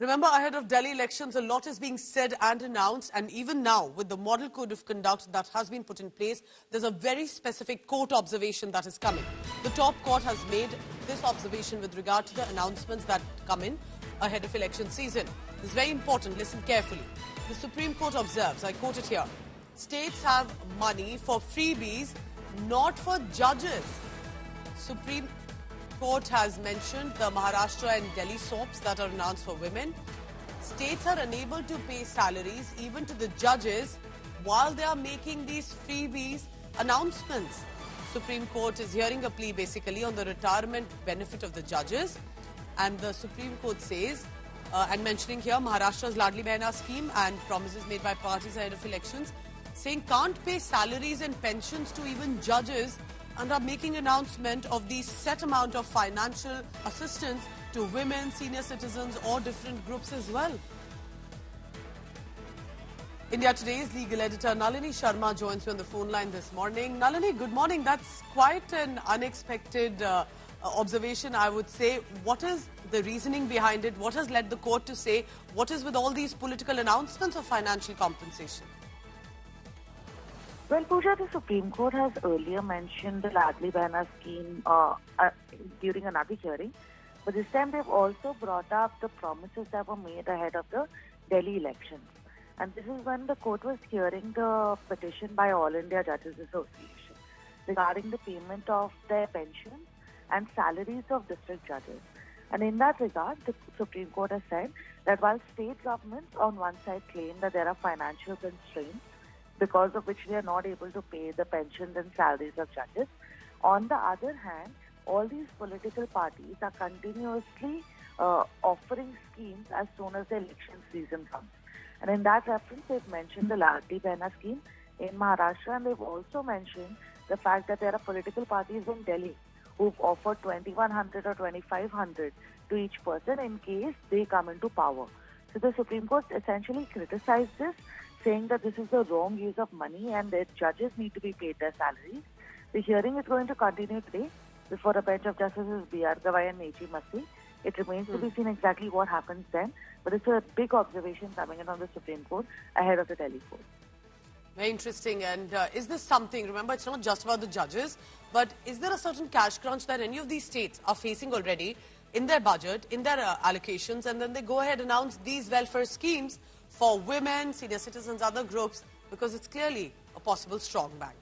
Remember, ahead of Delhi elections, a lot is being said and announced, and even now, with the model code of conduct that has been put in place, there's a very specific court observation that is coming. The top court has made this observation with regard to the announcements that come in ahead of election season. This is very important. Listen carefully. The Supreme Court observes, I quote it here, states have money for freebies, not for judges. Supreme Court has mentioned the Maharashtra and Delhi soaps that are announced for women. States are unable to pay salaries even to the judges while they are making these freebies announcements. Supreme Court is hearing a plea basically on the retirement benefit of the judges, and the Supreme Court says, and mentioning here Maharashtra's Ladli Behna scheme and promises made by parties ahead of elections, saying can't pay salaries and pensions to even judges, and are making announcement of the set amount of financial assistance to women, senior citizens or different groups as well. India Today's legal editor Nalini Sharma joins me on the phone line this morning. Nalini, good morning. That's quite an unexpected observation, I would say. What is the reasoning behind it? What has led the court to say? What is with all these political announcements of financial compensation? Well, Pooja, the Supreme Court has earlier mentioned the Ladli Behna scheme during another hearing, but this time they've also brought up the promises that were made ahead of the Delhi elections. And this is when the court was hearing the petition by All India Judges Association regarding the payment of their pensions and salaries of district judges. And in that regard, the Supreme Court has said that while state governments on one side claim that there are financial constraints, because of which they are not able to pay the pensions and salaries of judges, on the other hand, all these political parties are continuously offering schemes as soon as the election season comes. And in that reference, they've mentioned the Ladli Behna scheme in Maharashtra, and they've also mentioned the fact that there are political parties in Delhi who've offered 2,100 or 2,500 to each person in case they come into power. So the Supreme Court essentially criticized this, saying that this is the wrong use of money and that judges need to be paid their salaries. The hearing is going to continue today before a bench of Justices B.R. Gavai and A.G. Masti. It remains to be seen exactly what happens then, but it's a big observation coming in on the Supreme Court ahead of the Delhi court. Very interesting. And is this something, remember, it's not just about the judges, but is there a certain cash crunch that any of these states are facing already in their budget, in their allocations, and then they go ahead and announce these welfare schemes for women, senior citizens, other groups, because it's clearly a possible strong bank?